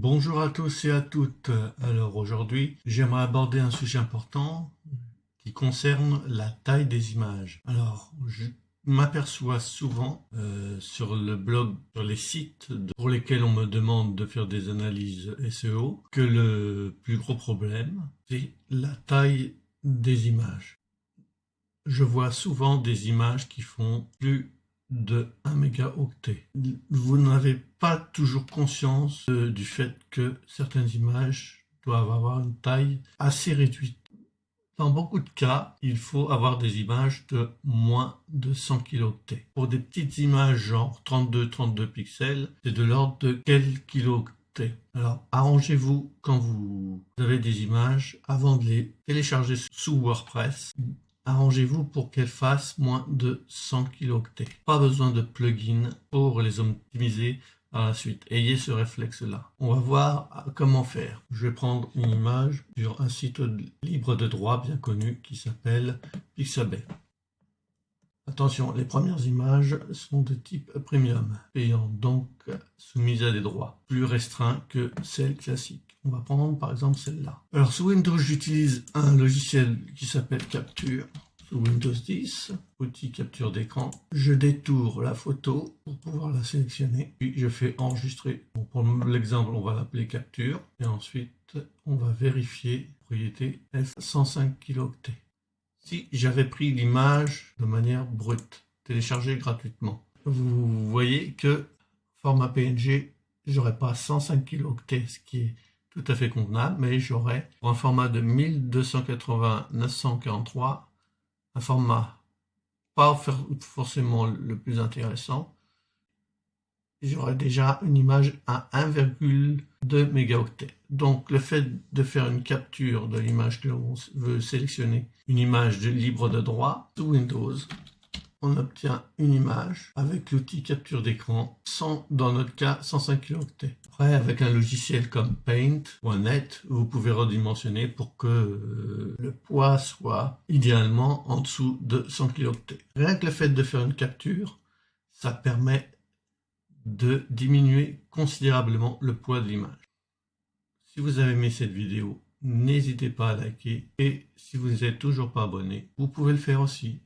Bonjour à tous et à toutes. Alors aujourd'hui, j'aimerais aborder un sujet important qui concerne la taille des images. Alors, je m'aperçois souvent sur le blog, sur les sites pour lesquels on me demande de faire des analyses SEO, que le plus gros problème, c'est la taille des images. Je vois souvent des images qui font plus de 1 mégaoctet. Vous n'avez pas toujours conscience du fait que certaines images doivent avoir une taille assez réduite. Dans beaucoup de cas, il faut avoir des images de moins de 100 kilooctets. Pour des petites images genre 32 pixels, c'est de l'ordre de quelques kilooctets. Alors, arrangez-vous quand vous avez des images, avant de les télécharger sous WordPress, arrangez-vous pour qu'elles fassent moins de 100 kilooctets. Pas besoin de plugin pour les optimiser par la suite. Ayez ce réflexe-là. On va voir comment faire. Je vais prendre une image sur un site libre de droit bien connu qui s'appelle Pixabay. Attention, les premières images sont de type premium, payant donc soumises à des droits plus restreints que celles classiques. On va prendre par exemple celle-là. Alors sous Windows, j'utilise un logiciel qui s'appelle Capture. Sous Windows 10, outil capture d'écran, je détourne la photo pour pouvoir la sélectionner, puis je fais enregistrer. Bon, pour l'exemple, on va l'appeler capture, et ensuite on va vérifier propriété F105 kilooctets. Si j'avais pris l'image de manière brute, téléchargée gratuitement, vous voyez que format PNG, j'aurais pas 105 kilooctets, ce qui est tout à fait convenable, mais j'aurais pour un format de 1280-943, un format pas forcément le plus intéressant, j'aurais déjà une image à 1,2 mégaoctets. Donc le fait de faire une capture de l'image que l'on veut sélectionner, une image libre de droit, sous Windows, on obtient une image avec l'outil capture d'écran, dans notre cas 105 kilooctets. Après, avec un logiciel comme Paint ou un Net, vous pouvez redimensionner pour que le poids soit idéalement en dessous de 100 kilooctets. Rien que le fait de faire une capture, ça permet de diminuer considérablement le poids de l'image. Si vous avez aimé cette vidéo, n'hésitez pas à liker, et si vous n'êtes toujours pas abonné, vous pouvez le faire aussi.